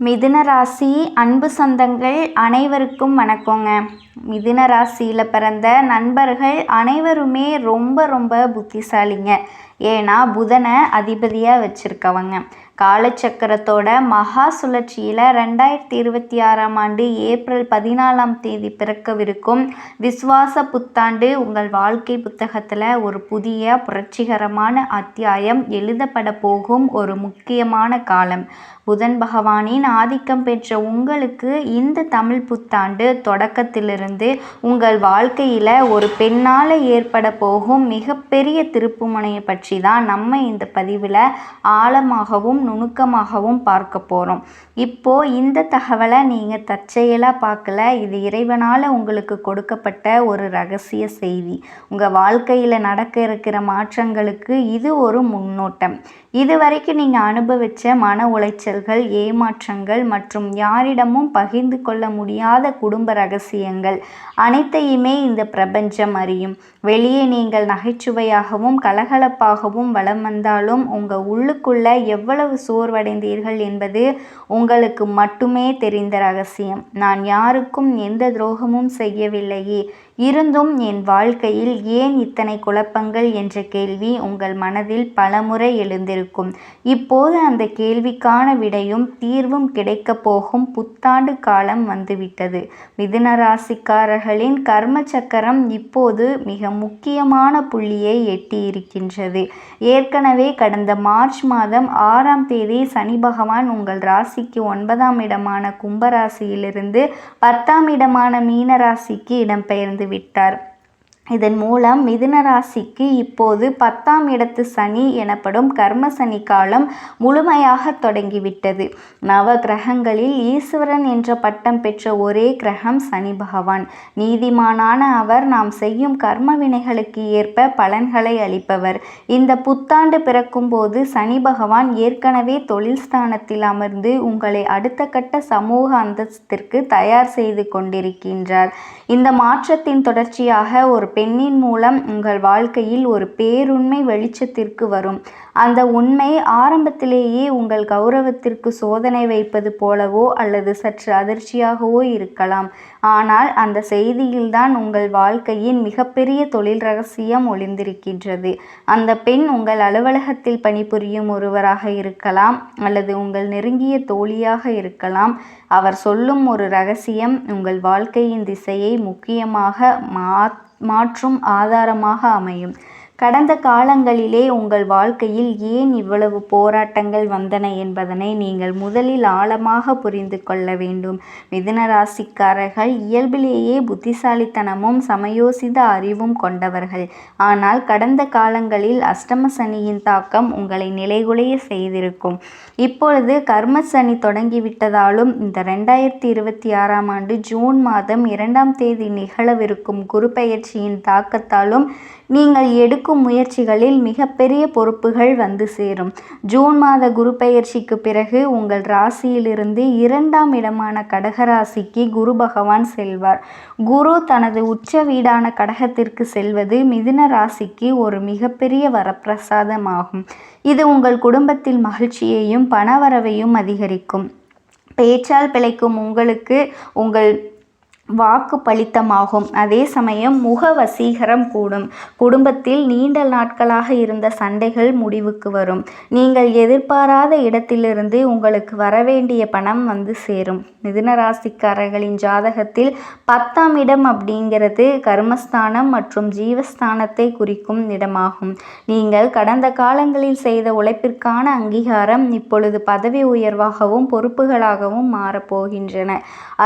மிதுன ராசி அன்பு சொந்தங்கள் அனைவருக்கும் வணக்கங்க. மிதுன ராசியில் பிறந்த நண்பர்கள் அனைவருமே ரொம்ப ரொம்ப புத்திசாலிங்க. ஏன்னா புதனை அதிபதியாக வச்சுருக்கவங்க. காலச்சக்கரத்தோட மகா சுழற்சியில் 2026 ஏப்ரல் 14 பிறக்கவிருக்கும் விஸ்வாச புத்தாண்டு உங்கள் வாழ்க்கை புத்தகத்தில் ஒரு புதிய புரட்சிகரமான அத்தியாயம் எழுதப்பட போகும் ஒரு முக்கியமான காலம். புதன் பகவானின் ஆதிக்கம் பெற்ற உங்களுக்கு இந்த தமிழ் புத்தாண்டு தொடக்கத்திலிருந்து உங்கள் வாழ்க்கையில் ஒரு பெண்ணால் ஏற்பட போகும் மிகப்பெரிய திருப்புமுனையை பற்றி தான் நம்ம இந்த பதிவில் ஆழமாகவும் நுணுக்கமாகவும் பார்க்க போகிறோம். இப்போது இந்த தகவலை நீங்கள் தற்செயலாக பார்க்கல, இது இறைவனால் உங்களுக்கு கொடுக்கப்பட்ட ஒரு ரகசிய செய்தி. உங்கள் வாழ்க்கையில் நடக்க இருக்கிற மாற்றங்களுக்கு இது ஒரு முன்னோட்டம். இதுவரைக்கும் நீங்கள் அனுபவித்த மன உளைச்சல்கள், ஏமாற்றங்கள் மற்றும் யாரிடமும் பகிர்ந்து கொள்ள முடியாத குடும்ப ரகசியங்கள் அனைத்தையுமே இந்த பிரபஞ்சம் அறியும். வெளியே நீங்கள் நகைச்சுவையாகவும் கலகலப்பாகவும் வலம் வந்தாலும் உங்கள் உள்ளுக்குள்ள எவ்வளவு சோர்வடைந்தீர்கள் என்பது உங்களுக்கு மட்டுமே தெரிந்த ரகசியம். நான் யாருக்கும் எந்த துரோகமும் செய்யவில்லையே, இருந்தும் என் வாழ்க்கையில் ஏன் இத்தனை குழப்பங்கள் என்ற கேள்வி உங்கள் மனதில் பலமுறை எழுந்திருக்கும். இப்போது அந்த கேள்விக்கான விடையும் தீர்வும் கிடைக்கப் போகும் புத்தாண்டு காலம் வந்துவிட்டது. மிதுன ராசிக்காரர்களின் கர்ம சக்கரம் இப்போது மிக முக்கியமான புள்ளியை எட்டி இருக்கின்றது. ஏற்கனவே கடந்த மார்ச் மாதம் 6 சனி பகவான் உங்கள் ராசிக்கு 9ஆம் இடமான கும்பராசியிலிருந்து 10ஆம் இடமான மீன ராசிக்கு இடம்பெயர்ந்து விட்டார். இதன் மூலம் மிதுன ராசிக்கு இப்போது 10ஆம் இடத்து சனி எனப்படும் கர்ம சனி காலம் முழுமையாக தொடங்கிவிட்டது. நவ கிரகங்களில் ஈஸ்வரன் என்ற பட்டம் பெற்ற ஒரே கிரகம் சனி பகவான். நீதிமானான அவர் நாம் செய்யும் கர்ம வினைகளுக்கு ஏற்ப பலன்களை அளிப்பவர். இந்த புத்தாண்டு பிறக்கும் போது சனி பகவான் ஏற்கனவே தொழில் ஸ்தானத்தில் அமர்ந்து உங்களை அடுத்த கட்ட சமூக அந்தஸ்திற்கு தயார் செய்து கொண்டிருக்கின்றார். இந்த மாற்றத்தின் தொடர்ச்சியாக ஒரு பெண்ணின் மூலம் உங்கள் வாழ்க்கையில் ஒரு பேருண்மை வெளிச்சத்திற்கு வரும். அந்த உண்மை ஆரம்பத்திலேயே உங்கள் கௌரவத்திற்கு சோதனை வைப்பது போலவோ அல்லது சற்று அதிர்ச்சியாகவோ இருக்கலாம். ஆனால் அந்த செய்தியில்தான் உங்கள் வாழ்க்கையின் மிகப்பெரிய தொழில் ரகசியம் ஒளிந்திருக்கின்றது. அந்த பெண் உங்கள் அலுவலகத்தில் பணிபுரியும் ஒருவராக இருக்கலாம் அல்லது உங்கள் நெருங்கிய தோழியாக இருக்கலாம். அவர் சொல்லும் ஒரு ரகசியம் உங்கள் வாழ்க்கையின் திசையை முக்கியமாக மாற்றும் ஆதாரமாக அமையும். கடந்த காலங்களிலே உங்கள் வாழ்க்கையில் ஏன் இவ்வளவு போராட்டங்கள் வந்தன என்பதனை நீங்கள் முதலில் ஆழமாக புரிந்து கொள்ள வேண்டும். மிதுன ராசிக்காரர்கள் இயல்பிலேயே புத்திசாலித்தனமும் சமயோசித அறிவும் கொண்டவர்கள். ஆனால் கடந்த காலங்களில் அஷ்டம சனியின் தாக்கம் உங்களை நிலைகுலைய செய்திருக்கும். இப்பொழுது கர்ம சனி தொடங்கிவிட்டதாலும் இந்த 2026 ஜூன் மாதம் 2ஆம் தேதி நிகழவிருக்கும் குரு பெயர்ச்சியின் தாக்கத்தாலும் நீங்கள் எடுக்கும் முயற்சிகளில் மிகப்பெரிய பொறுப்புகள் வந்து சேரும். ஜூன் மாத குரு பெயர்ச்சிக்கு பிறகு உங்கள் ராசியிலிருந்து 2ஆம் இடமான கடகராசிக்கு குரு பகவான் செல்வார். குரு தனது உச்ச வீடான கடகத்திற்கு செல்வது மிதுன ராசிக்கு ஒரு மிகப்பெரிய வரப்பிரசாதமாகும். இது உங்கள் குடும்பத்தில் மகிழ்ச்சியையும் பணவரவையும் அதிகரிக்கும். பேச்சால் பிழைக்கும் உங்களுக்கு உங்கள் வாக்கு பலித்தமாகும். அதே சமயம் முக வசீகரம் கூடும். குடும்பத்தில் நீண்ட நாட்களாக இருந்த சண்டைகள் முடிவுக்கு வரும். நீங்கள் எதிர்பாராத இடத்திலிருந்து உங்களுக்கு வரவேண்டிய பணம் வந்து சேரும். மிதுன ராசிக்காரர்களின் ஜாதகத்தில் 10ஆம் இடம் அப்படிங்கிறது கர்மஸ்தானம் மற்றும் ஜீவஸ்தானத்தை குறிக்கும் இடமாகும். நீங்கள் கடந்த காலங்களில் செய்த உழைப்பிற்கான அங்கீகாரம் இப்பொழுது பதவி உயர்வாகவும் பொறுப்புகளாகவும் மாறப்போகின்றன.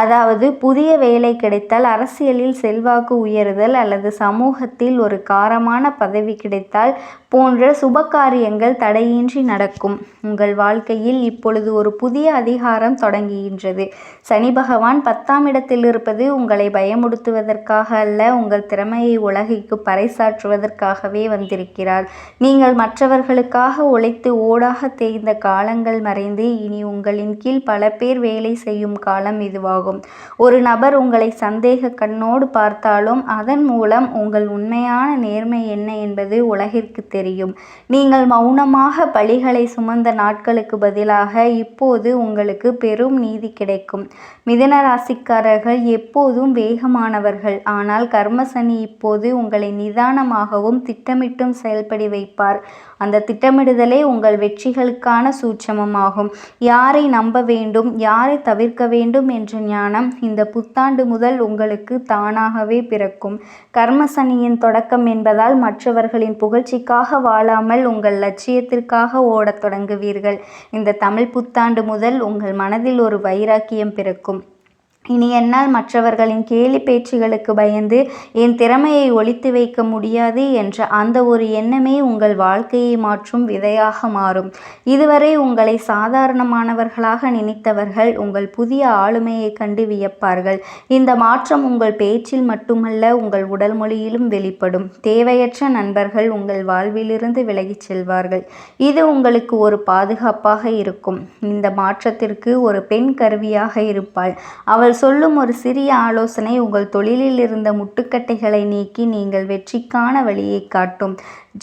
அதாவது புதிய வேலை கிடைத்தால், அரசியலில் செல்வாக்கு உயருதல் அல்லது சமூகத்தில் ஒரு காரமான பதவி கிடைத்தால் போன்ற சுபகாரியங்கள் தடையின்றி நடக்கும். உங்கள் வாழ்க்கையில் இப்பொழுது ஒரு புதிய அதிகாரம் தொடங்குகின்றது. சனி பகவான் 10ஆம் இடத்தில் இருப்பது உங்களை பயமுடுத்துவதற்காக அல்ல, உங்கள் திறமையை உலகிற்கு பறைசாற்றுவதற்காகவே வந்திருக்கிறார். நீங்கள் மற்றவர்களுக்காக உழைத்து ஓடாக தேய்ந்த காலங்கள் மறைந்து இனி உங்களின் கீழ் பல பேர் வேலை செய்யும் காலம் இதுவாகும். ஒரு நபர் உங்களை உங்களை சந்தேக கண்ணோடு பார்த்தாலும் அதன் மூலம் உங்கள் உண்மையான நேர்மை என்ன என்பது உலகிற்கு தெரியும். நீங்கள் மௌனமாக பழிகளை சுமந்த நாட்களுக்கு பதிலாக இப்போது உங்களுக்கு பெரும் நீதி கிடைக்கும். மிதுன ராசிக்காரர்கள் எப்போதும் வேகமானவர்கள். ஆனால் கர்மசனி இப்போது உங்களை நிதானமாகவும் திட்டமிட்டும் செயல்பட வைப்பார். அந்த திட்டமிடுதலே உங்கள் வெற்றிகளுக்கான சூட்சமமாகும். யாரை நம்ப வேண்டும், யாரை தவிர்க்க வேண்டும் என்ற ஞானம் இந்த புத்தாண்டு முதல் உங்களுக்கு தானாகவே பிறக்கும். கர்மசனியின் தொடக்கம் என்பதால் மற்றவர்களின் புகழ்ச்சிக்காக வாழாமல் உங்கள் லட்சியத்திற்காக ஓடத் தொடங்குவீர்கள். இந்த தமிழ் புத்தாண்டு முதல் உங்கள் மனதில் ஒரு வைராக்கியம் பிறக்கும். இனி என்னால் மற்றவர்களின் கேலி பேச்சுகளுக்கு பயந்து என் திறமையை ஒளித்து வைக்க முடியாது என்ற அந்த ஒரு எண்ணமே உங்கள் வாழ்க்கையை மாற்றும் விதையாக மாறும். இதுவரை உங்களை சாதாரணமானவர்களாக நினைத்தவர்கள் உங்கள் புதிய ஆளுமையை கண்டு வியப்பார்கள். இந்த மாற்றம் உங்கள் பேச்சில் மட்டுமல்ல, உங்கள் உடல் மொழியிலும் வெளிப்படும். தேவையற்ற நண்பர்கள் உங்கள் வாழ்விலிருந்து விலகிச் செல்வார்கள். இது உங்களுக்கு ஒரு பாதுகாப்பாக இருக்கும். இந்த மாற்றத்திற்கு ஒரு பெண் கருவியாக இருப்பாள். அவள் சொல்லும் ஒரு சிறிய ஆலோசனை உங்கள் தொழிலில் இருந்த முட்டுக்கட்டைகளை நீக்கி நீங்கள் வெற்றிக்கான வழியை காட்டும்.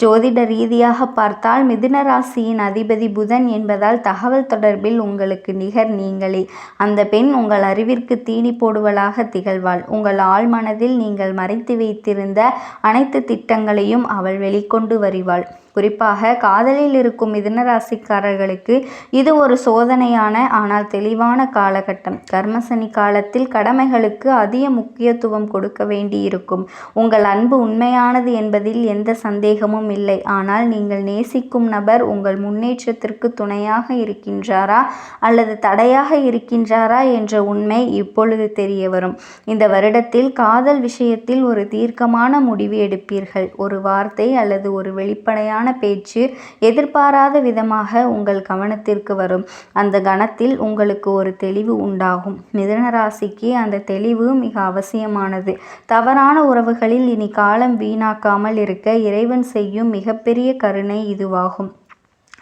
ஜோதிட ரீதியாக பார்த்தால் மிதுன ராசியின் அதிபதி புதன் என்பதால் தகவல் தொடர்பில் உங்களுக்கு நிகர் நீங்களே. அந்த பெண் உங்கள் அறிவிற்கு தீனி போடுவளாக திகழ்வாள். உங்கள் ஆழ்மனதில் நீங்கள் மறைத்து வைத்திருந்த அனைத்து திட்டங்களையும் அவள் வெளிக்கொண்டு வருவாள். குறிப்பாக காதலில் இருக்கும் மிதுன ராசிக்காரர்களுக்கு இது ஒரு சோதனையான ஆனால் தெளிவான காலகட்டம். கர்மசனி காலத்தில் கடமைகளுக்கு அதிக முக்கியத்துவம் கொடுக்க வேண்டியிருக்கும். உங்கள் அன்பு உண்மையானது என்பதில் எந்த சந்தேகமும் இல்லை. ஆனால் நீங்கள் நேசிக்கும் நபர் உங்கள் முன்னேற்றத்திற்கு துணையாக இருக்கின்றாரா அல்லது தடையாக இருக்கின்றாரா என்ற உண்மை இப்பொழுது தெரிய வரும். இந்த வருடத்தில் காதல் விஷயத்தில் ஒரு தீர்க்கமான முடிவு எடுப்பீர்கள். ஒரு வார்த்தை அல்லது ஒரு வெளிப்படையான பேச்சு எதிர்பாராத விதமாக உங்கள் கவனத்திற்கு வரும். அந்த கணத்தில் உங்களுக்கு ஒரு தெளிவு உண்டாகும். மிதுன ராசிக்கு அந்த தெளிவு மிக அவசியமானது. தவறான உறவுகளில் இனி காலம் வீணாக்காமல் இருக்க இறைவன் செய்யும் மிகப்பெரிய கருணை இதுவாகும்.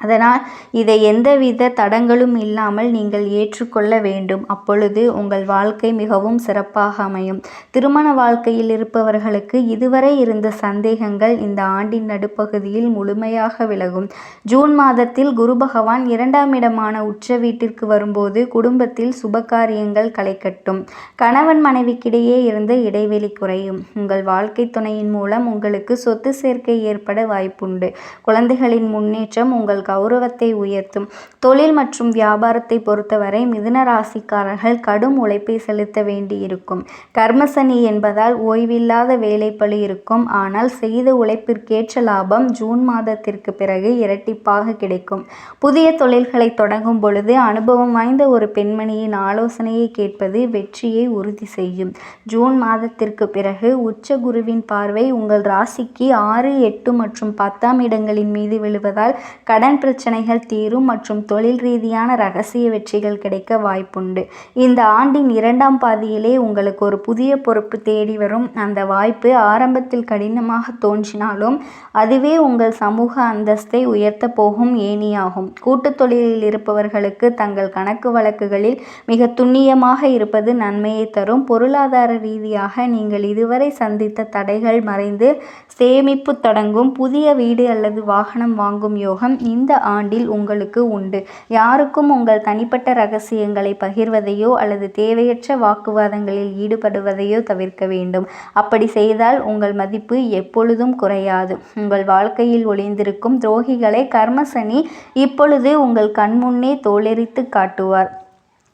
அதனால் இதை எந்தவித தடங்களும் இல்லாமல் நீங்கள் ஏற்றுக்கொள்ள வேண்டும். அப்பொழுது உங்கள் வாழ்க்கை மிகவும் சிறப்பாக அமையும். திருமண வாழ்க்கையில் இருப்பவர்களுக்கு இதுவரை இருந்த சந்தேகங்கள் இந்த ஆண்டின் நடுப்பகுதியில் முழுமையாக விலகும். ஜூன் மாதத்தில் குரு பகவான் 2ஆம் இடமான உச்ச வீட்டிற்கு வரும்போது குடும்பத்தில் சுபகாரியங்கள் களைகட்டும். கணவன் மனைவிக்கிடையே இருந்த இடைவெளி குறையும். உங்கள் வாழ்க்கை துணையின் மூலம் உங்களுக்கு சொத்து சேர்க்கை ஏற்பட வாய்ப்புண்டு. குழந்தைகளின் முன்னேற்றம் உங்கள் கௌரவத்தை உயர்த்தும். தொழில் மற்றும் வியாபாரத்தை பொறுத்தவரை மிதுன ராசிக்காரர்கள் கடும் உழைப்பை செலுத்த வேண்டியிருக்கும். கர்மசனி என்பதால் ஓய்வில்லாத வேலைப்பளு இருக்கும். ஆனால் செய்த உழைப்பிற்கேற்ற லாபம் ஜூன் மாதத்திற்கு பிறகு இரட்டிப்பாக கிடைக்கும். புதிய தொழில்களை தொடங்கும் பொழுது அனுபவம் வாய்ந்த ஒரு பெண்மணியின் ஆலோசனையை கேட்பது வெற்றியை உறுதி செய்யும். ஜூன் மாதத்திற்கு பிறகு உச்ச குருவின் பார்வை உங்கள் ராசிக்கு 6, 8 மற்றும் 10ஆம் இடங்களின் மீது விழுவதால் கடன் பிரச்சனைகள் தீரும் மற்றும் தொழில் ரீதியான ரகசிய வெற்றிகள் கிடைக்க வாய்ப்புண்டு. இந்த ஆண்டின் 2ஆம் பாதியிலே உங்களுக்கு ஒரு புதிய பொறுப்பு தேடி வரும். அந்த வாய்ப்பு ஆரம்பத்தில் கடினமாக தோன்றினாலும் அதுவே உங்கள் சமூக அந்தஸ்தை உயர்த்த போகும் ஏணியாகும். கூட்டுத் தொழிலில் இருப்பவர்களுக்கு தங்கள் கணக்கு வழக்குகளில் மிக துல்லியமாக இருப்பது நன்மையை தரும். பொருளாதார ரீதியாக நீங்கள் இதுவரை சந்தித்த தடைகள் மறைந்து சேமிப்பு தொடங்கும். புதிய வீடு அல்லது வாகனம் வாங்கும் யோகம் இந்த ஆண்டில் உங்களுக்கு உண்டு. யாருக்கும் உங்கள் தனிப்பட்ட ரகசியங்களை பகிர்வதையோ அல்லது தேவையற்ற வாக்குவாதங்களில் ஈடுபடுவதையோ தவிர்க்க வேண்டும். அப்படி செய்தால் உங்கள் மதிப்பு எப்பொழுதும் குறையாது. உங்கள் வாழ்க்கையில் ஒளிந்திருக்கும் துரோகிகளை கர்மசனி இப்பொழுது உங்கள் கண்முன்னே தோலெரித்து காட்டுவார்.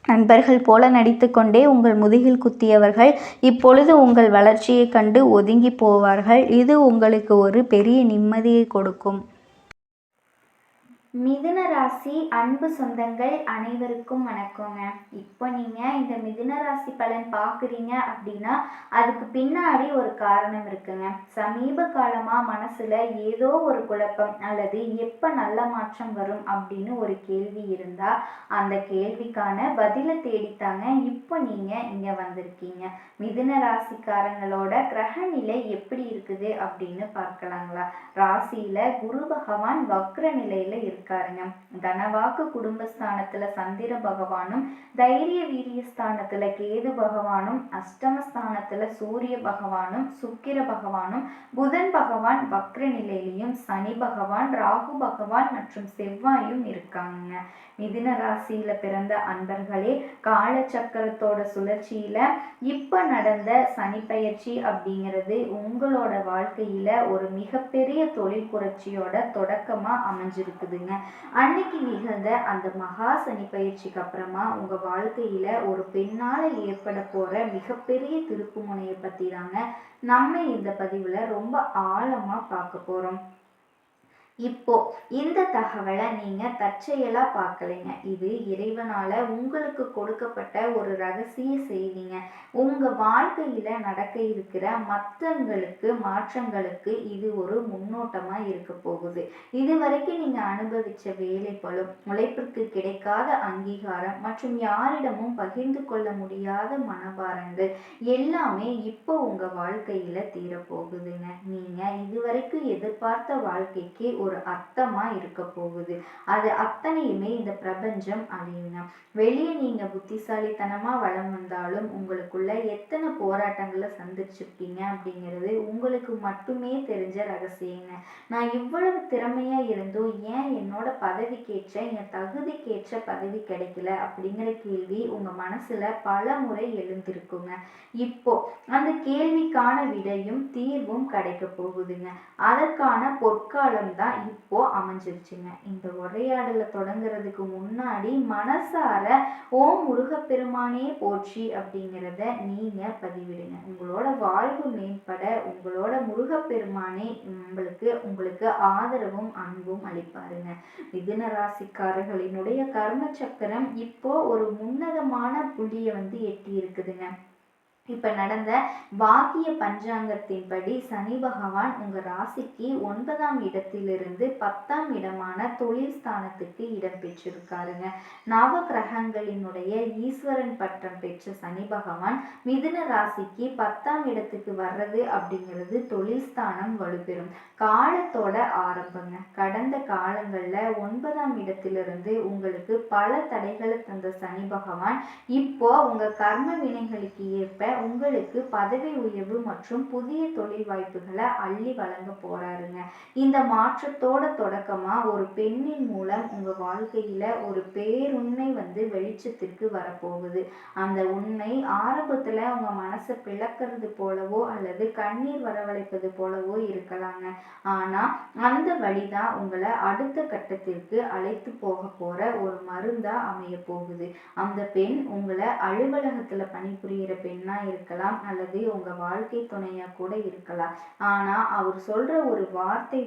நண்பர்கள் போல நடித்து கொண்டே உங்கள் முதுகில் குத்தியவர்கள் இப்பொழுது உங்கள் வளர்ச்சியை கண்டு ஒதுங்கி போவார்கள். இது உங்களுக்கு ஒரு பெரிய நிம்மதியை கொடுக்கும். மிதுன ராசி அன்பு சொந்தங்கள் அனைவருக்கும் வணக்கங்க. இப்போ நீங்கள் இந்த மிதுன ராசி பலன் பார்க்குறீங்க அப்படின்னா அதுக்கு பின்னாடி ஒரு காரணம் இருக்குங்க. சமீப காலமாக மனசில் ஏதோ ஒரு குழப்பம் அல்லது எப்போ நல்ல மாற்றம் வரும் அப்படின்னு ஒரு கேள்வி இருந்தால் அந்த கேள்விக்கான பதிலை தேடித்தாங்க இப்போ நீங்கள் இங்கே வந்திருக்கீங்க. மிதுன ராசிக்காரங்களோட கிரக நிலை எப்படி இருக்குது அப்படின்னு பார்க்கலாங்களா? ராசியில் குரு பகவான் வக்ர நிலையில் இருக்கு. இருக்காருங்க. தனவாக்கு குடும்பஸ்தானத்துல சந்திர பகவானும், தைரிய வீரியஸ்தானத்துல கேது பகவானும், அஷ்டமஸ்தானத்துல சூரிய பகவானும், சுக்கிர பகவானும், புதன் பகவான் வக்ர நிலையிலையும், சனி பகவான், ராகு பகவான் மற்றும் செவ்வாயும் இருக்காங்க. மிதுன ராசியில பிறந்த அன்பர்களே, காலச்சக்கரத்தோட சுழற்சியில இப்ப நடந்த சனி பயிற்சி அப்படிங்கிறது உங்களோட வாழ்க்கையில ஒரு மிகப்பெரிய தொழில் புரட்சியோட தொடக்கமா அமைஞ்சிருக்குதுங்க. அன்னைக்கு நிகழ்ந்த அந்த மகா சனி பயிற்சிக்கு அப்புறமா உங்க வாழ்க்கையில ஒரு பெண்ணால ஏற்பட போற மிகப்பெரிய திருப்பு முனையை பத்தி தாங்க நம்ம இந்த பதிவுல ரொம்ப ஆழமா பார்க்க போறோம். இப்போ இந்த தகவலை நீங்க தற்செயலா பார்க்கலைங்க. இது இறைவனால உங்களுக்கு கொடுக்கப்பட்ட ஒரு ரகசிய செய்திங்க. உங்க வாழ்க்கையில நடக்க இருக்கிற மாற்றங்களுக்கு இது ஒரு முன்னோட்டமா இருக்க போகுது. இது வரைக்கும் நீங்க அனுபவிச்ச வேலை பளு, உழைப்பிற்கு கிடைக்காத அங்கீகாரம் மற்றும் யாரிடமும் பகிர்ந்து கொள்ள முடியாத மனபாரங்கள் எல்லாமே இப்போ உங்க வாழ்க்கையில தீரப்போகுதுங்க. நீங்க இதுவரைக்கும் எதிர்பார்த்த வாழ்க்கைக்கு ஒரு அர்த்தமா இருக்க போகுது. அது அத்தனையுமே இந்த பிரபஞ்சம் அழியுங்க. வெளியே நீங்க புத்திசாலித்தனமா வளம் வந்தாலும் உங்களுக்குள்ள எத்தனை போராட்டங்களை சந்திச்சிருக்கீங்க அப்படிங்கிறது உங்களுக்கு மட்டுமே தெரிஞ்ச ரகசியங்க. நான் இவ்வளவு திறமையா இருந்தும் ஏன் என்னோட பதவிக்கேற்ற, என் தகுதிக்கேற்ற பதவி கிடைக்கல அப்படிங்கிற கேள்வி உங்க மனசுல பல முறை எழுந்திருக்குங்க. இப்போ அந்த கேள்விக்கான விடையும் தீர்வும் கிடைக்க போகுதுங்க. அதற்கான பொற்காலம் தான் இப்போ அமைஞ்சிருச்சுங்க. இந்த உரையாடலை தொடங்குறதுக்கு முன்னாடி மனசார ஓம் முருகப்பெருமானே போற்றி அப்படிங்கிறத நீங்க பதிவிடுங்க. உங்களோட வாழ்வு மேம்பட உங்களோட முருகப்பெருமானே உங்களுக்கு ஆதரவும் அன்பும் அளிப்பாருங்க. மிதுன ராசிக்காரர்களினுடைய கர்ம சக்கரம் இப்போ ஒரு உன்னதமான புள்ளியை எட்டி இருக்குதுங்க. இப்ப நடந்த வாக்கிய பஞ்சாங்கத்தின்படி சனி பகவான் உங்க ராசிக்கு 9ஆம் இடத்திலிருந்து 10ஆம் இடமான தொழில் ஸ்தானத்துக்கு இடம் பெற்றிருக்காருங்க. நவ கிரகங்களினுடைய ஈஸ்வரன் பட்டம் பெற்ற சனி பகவான் மிதுன ராசிக்கு 10ஆம் இடத்துக்கு வர்றது அப்படிங்கிறது தொழில் ஸ்தானம் வலுப்பெறும் காலத்தோட ஆரம்பங்க. கடந்த காலங்கள்ல 9ஆம் இடத்திலிருந்து உங்களுக்கு பல தடைகளை தந்த சனி பகவான் இப்போ உங்க கர்ம வினைகளுக்கு ஏற்ப உங்களுக்கு பதவி உயர்வு மற்றும் புதிய தொழில் வாய்ப்புகளை அள்ளி வழங்க போறாருங்க. இந்த மாற்றத்தோட தொடக்கமா ஒரு பெண்ணின் மூலம் உங்க வாழ்க்கையில ஒரு பேருண்மை வெளிச்சத்திற்கு வரப்போகுது. அந்த உண்மை ஆரம்பத்துல உங்க மனசை பிளக்கிறது போலவோ அல்லது கண்ணீர் வரவழைப்பது போலவோ இருக்கலாங்க. ஆனா அந்த வழிதான் உங்களை அடுத்த கட்டத்திற்கு அழைத்து போக போற ஒரு மருந்தா அமைய போகுது. அந்த பெண் உங்களை அலுவலகத்துல பணிபுரிகிற பெண்ணா இருக்கலாம் அல்லது உங்க வாழ்க்கை துணையா கூட இருக்கலாம். ஆனா அவர் சொல்ற ஒரு வார்த்தை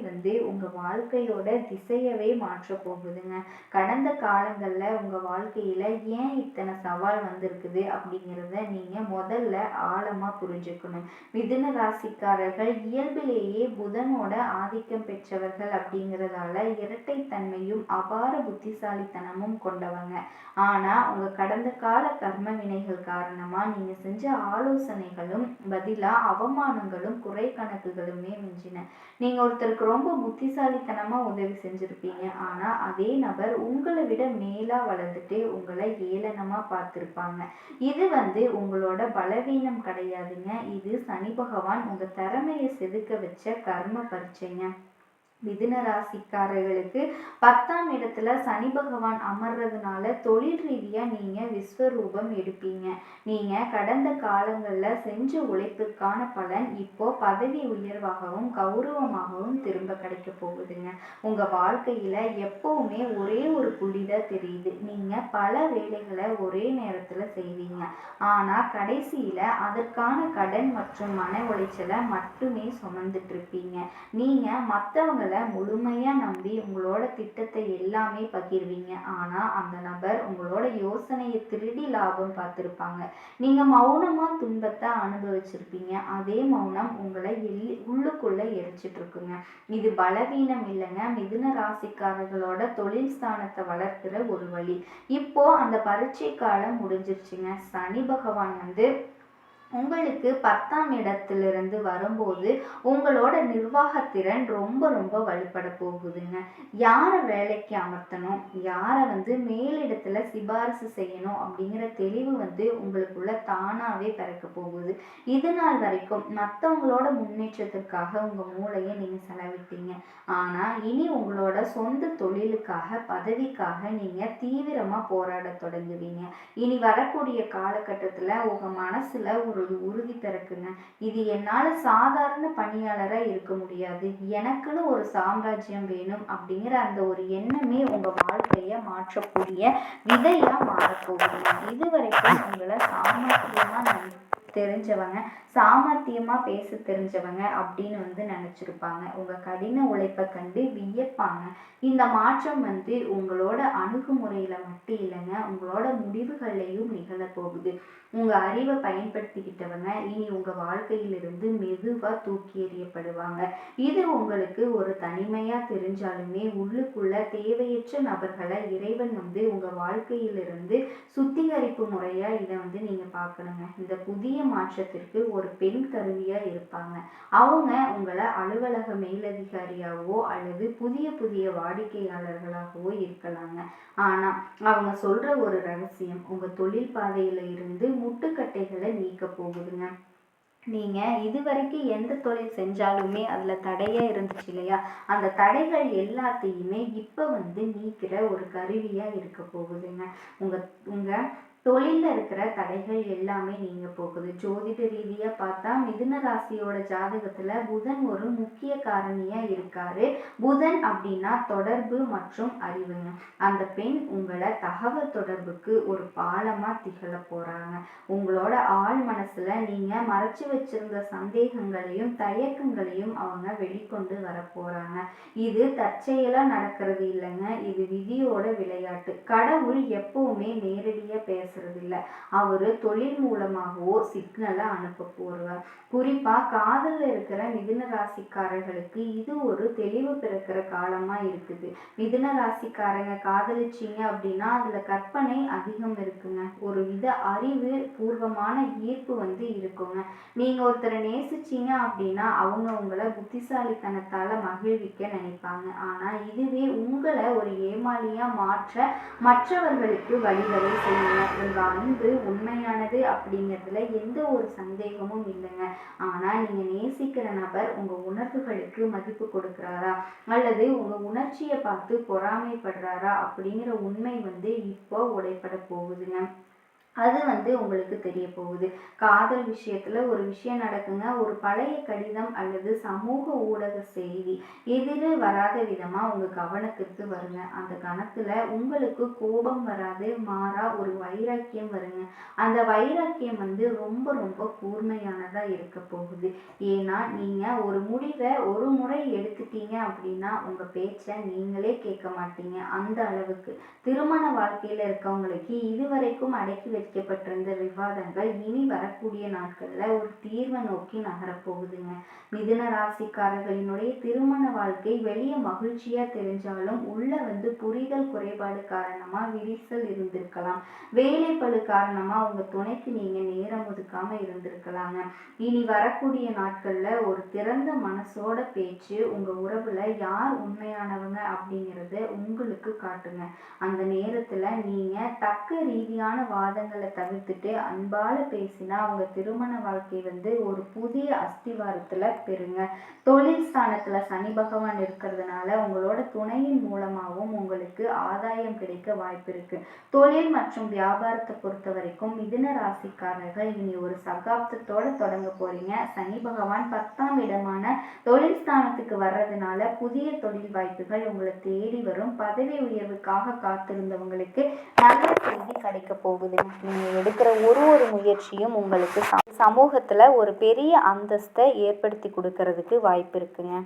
உங்க வாழ்க்கையோட திசையவே மாற்ற போகுதுங்க. கடந்த காலங்கள்ல உங்க வாழ்க்கையில ஏன் இத்தனை சவால் வந்திருக்குது அப்படிங்கிறத நீங்க முதல்ல ஆழமா புரிஞ்சுக்கணும். மிதுன ராசிக்காரர்கள் இயல்பிலேயே புதனோட ஆதிக்கம் பெற்றவர்கள் அப்படிங்கிறதால இரட்டைத்தன்மையும் அபார புத்திசாலித்தனமும் கொண்டவங்க. ஆனா உங்க கடந்த கால கர்ம வினைகள் காரணமா நீங்க செஞ்ச ஆலோசனைகளும் பதிலா அவமானங்களும் குறை கணக்குகளுமே மிஞ்சின. நீங்க ஒருத்தருக்கு ரொம்ப புத்திசாலித்தனமா உதவி செஞ்சிருப்பீங்க. ஆனா அதே நபர் உங்களை விட மேலா வளர்ந்துட்டு உங்களை ஏளனமா பார்த்திருப்பாங்க. இது உங்களோட பலவீனம் கிடையாதுங்க. இது சனி பகவான் உங்க திறமையை செதுக்க வச்ச கர்ம பரீட்சைங்க. மிதுன ராசிக்காரர்களுக்கு 10ஆம் இடத்துல சனி பகவான் அமர்றதுனால தொழில் ரீதியா நீங்க விஸ்வரூபம் எடுப்பீங்க. நீங்க கடந்த காலங்கள்ல செஞ்ச உழைப்புக்கான பலன் இப்போ பதவி உயர்வாகவும் கௌரவமாகவும் திரும்ப கிடைக்க போகுதுங்க. உங்க வாழ்க்கையில எப்பவுமே ஒரே ஒரு புள்ளிதான் தெரியுது. நீங்க பல வேலைகளை ஒரே நேரத்துல செய்வீங்க. ஆனா கடைசியில அதற்கான கடன் மற்றும் மன உளைச்சலை மட்டுமே சுமந்துட்டு இருப்பீங்க. நீங்க மற்றவங்க முழுமையா நம்பி உங்களோட திட்டத்தை எல்லாமே பகிர்வீங்க. ஆனா அந்த நபர் உங்களோட யோசனையை திருடி லாபம் பார்த்திருப்பாங்க. நீங்க மௌனமா துன்பத்தை அனுபவிச்சிருப்பீங்க. அதே மௌனம் உங்களை உள்ளுக்குள்ள எரிச்சிட்டு இருக்குங்க. இது பலவீனம் இல்லைங்க, மிதுன ராசிக்காரர்களோட தொழில் ஸ்தானத்தை வளர்க்கிற ஒரு வழி. இப்போ அந்த பரீட்சை காலம் முடிஞ்சிருச்சுங்க. சனி பகவான் உங்களுக்கு 10ஆம் இடத்திலிருந்து வரும்போது உங்களோட நிர்வாகத்திறன் ரொம்ப ரொம்ப வலுப்பட போகுதுங்க. யாரை வேலைக்கு அமர்த்தணும், யாரை மேலிடத்துல சிபாரிசு செய்யணும் அப்படிங்கிற தெளிவு உங்களுக்குள்ள தானாவே பிறக்க போகுது. இது நாள் வரைக்கும் மற்றவங்களோட முன்னேற்றத்திற்காக உங்க மூளையை நீங்க செலவிட்டீங்க. ஆனா இனி உங்களோட சொந்த தொழிலுக்காக, பதவிக்காக நீங்க தீவிரமா போராட தொடங்குவீங்க. இனி வரக்கூடிய காலகட்டத்துல உங்க மனசுல ஒரு உறுதி பிறக்குங்க. இது என்னால சாதாரண பணியாளரா இருக்க முடியாது, எனக்குன்னு ஒரு சாம்ராஜ்யம் வேணும் அப்படிங்கிற அந்த ஒரு எண்ணமே உங்க வாழ்க்கைய மாற்றக்கூடிய விதையா மாறப்போகுதுங்க. இதுவரைக்கும் உங்களை சாமர்த்தியமா பேச தெரிஞ்சவங்க அப்படின்னு நினைச்சிருப்பாங்க. உங்க கடின உழைப்பை கண்டு வியப்பாங்க. இந்த மாற்றம் உங்களோட அணுகுமுறையில மட்டும் இல்லைங்க, உங்களோட முடிவுகள்லையும் நிகழ போகுது. உங்க அறிவை பயன்படுத்திக்கிட்டவங்க இனி உங்க வாழ்க்கையிலிருந்து மெதுவா தூக்கி எறியப்படுவாங்க. இது உங்களுக்கு ஒரு தனிமையா தெரிஞ்சாலுமே உள்ளுக்குள்ள தேவையற்ற நபர்களை இறைவன் உங்க வாழ்க்கையிலிருந்து சுத்திகரிப்பு முறையா இதை நீங்க பார்க்கணுங்க. இந்த புதிய மாற்றத்திற்கு ஒரு பெண் கருவியா இருப்பாங்க. அவங்க உங்களை அலுவலக மேலதிகாரியாகவோ அல்லது புதிய புதிய வாடிக்கையாளர்களாகவோ இருக்கலாங்க. ஆனா அவங்க சொல்ற ஒரு ரகசியம் உங்க தொழில் பாதையில இருந்து முட்டுக்கட்டைகளை நீக்க போகுதுங்க. நீங்க இதுவரைக்கும் எந்த தொழில் செஞ்சாலுமே அதுல தடையா இருந்துச்சு இல்லையா, அந்த தடைகள் எல்லாத்தையுமே இப்ப நீக்கிற ஒரு கருவியா இருக்க போகுதுங்க. உங்க உங்க தொழிலில் இருக்கிற தடைகள் எல்லாமே நீங்க போகுது. ஜோதிட ரீதியா பார்த்தா மிதுன ராசியோட ஜாதகத்துல புதன் ஒரு முக்கிய காரணியா இருக்காரு. புதன் அப்படின்னா தொடர்பு மற்றும் அறிவுங்க. அந்த பெண் உங்களை தகவல் தொடர்புக்கு ஒரு பாலமா திகழ போறாங்க. உங்களோட ஆழ் மனசுல நீங்க மறைச்சு வச்சிருந்த சந்தேகங்களையும் தயக்கங்களையும் அவங்க வெளிக்கொண்டு வர போறாங்க. இது தற்செயலா நடக்கிறது இல்லைங்க, இது விதியோட விளையாட்டு. கடவுள் எப்பவுமே நேரடியா பேசுறது இல்லை, அவரு தொழில் மூலமாகவோ சிக்னலை அனுப்ப போறார். குறிப்பா காதல்ல இருக்கிற மிதுன ராசிக்காரர்களுக்கு இது ஒரு தெளிவு பிறக்கிற காலமா இருக்குது. மிதுன ராசிக்காரங்க காதலிச்சீங்க அப்படின்னா அதுல கற்பனை அதிகம் இருக்குங்க, ஒரு வித அறிவு பூர்வமான ஈர்ப்பு இருக்குங்க. நீங்க ஒருத்தரை நேசிச்சீங்க அப்படின்னா அவங்க உங்களை புத்திசாலித்தனத்தால மகிழ்விக்க நினைப்பாங்க. ஆனா இதுவே உங்களை ஒரு ஏமாளியா மாற்ற மற்றவர்களுக்கு வழிவகை செய்யுங்க. உங்க அன்பு உண்மையானது அப்படிங்கிறதுல எந்த ஒரு சந்தேகமும் இல்லைங்க. ஆனா நீங்க நேசிக்கிற நபர் உங்க உணர்வுகளுக்கு மதிப்பு கொடுக்கிறாரா அல்லது உங்க உணர்ச்சியை பார்த்து பொறாமைப்படுறாரா அப்படிங்கிற உண்மை இப்போ உடைப்பட போகுதுங்க. அது உங்களுக்கு தெரிய போகுது. காதல் விஷயத்துல ஒரு விஷயம் நடக்குங்க, ஒரு பழைய கடிதம் அல்லது சமூக ஊடக செய்தி எதிரில் வராத விதமா உங்க கவனத்திற்கு வருங்க. அந்த கணத்துல உங்களுக்கு கோபம் வராது, மாறா ஒரு வைராக்கியம் வருங்க. அந்த வைராக்கியம் ரொம்ப ரொம்ப கூர்மையானதா இருக்க போகுது. ஏன்னா நீங்க ஒரு முடிவை ஒரு முறை எடுத்துட்டீங்க அப்படின்னா உங்க பேச்சை நீங்களே கேட்க மாட்டீங்க. அந்த அளவுக்கு திருமண வாழ்க்கையில இருக்கவங்களுக்கு இதுவரைக்கும் அடக்கி வைக்கப்பட்டிருந்த விவாதங்கள் இனி வரக்கூடிய நாட்கள்ல ஒரு தீர்வை நோக்கி நகரப்போகுதுங்க. மிதுன ராசிக்காரர்களினுடைய திருமண வாழ்க்கை வெளியே மகிழ்ச்சியா தெரிஞ்சாலும் உள்ள புரிதல் குறைபாடு காரணமா விரிசல் இருந்திருக்கலாம். வேலை பளு காரணமா உங்க துணைக்கு நீங்க நேரம் ஒதுக்காம இருந்திருக்கலாங்க. இனி வரக்கூடிய நாட்கள்ல ஒரு திறந்த மனசோட பேச்சு உங்க உறவுல யார் உண்மையானவங்க அப்படிங்கிறத உங்களுக்கு காட்டுங்க. அந்த நேரத்துல நீங்க தக்க ரீதியான வாதங்களை தவிர்த்துட்டு அன்பால பேசினா அவங்க திருமண வாழ்க்கை ஒரு புதிய அஸ்திவாரத்துல பெறுங்க. தொழில் ஸ்தானத்துல சனி பகவான் இருக்கிறதுனால உங்களோட துணையின் மூலமாகவும் உங்களுக்கு ஆதாயம் கிடைக்க வாய்ப்பு இருக்கு. தொழில் மற்றும் வியாபாரத்தை பொறுத்த வரைக்கும் மிதுன ராசிக்காரர்கள் இனி ஒரு சகாப்தத்தோட தொடங்க போறீங்க. சனி பகவான் 10ஆம் இடமான தொழில் ஸ்தானத்துக்கு வர்றதுனால புதிய தொழில் வாய்ப்புகள் உங்களை தேடி வரும். பதவி உயர்வுக்காக காத்திருந்தவங்களுக்கு நல்ல செய்தி கிடைக்க போகுது. நீங்க எடுக்கிற ஒரு முயற்சியும் உங்களுக்கு சமூகத்துல ஒரு பெரிய அந்தஸ்தை ஏற்படுத்தி கொடுக்கறதுக்கு வாய்ப்பு இருக்குங்க.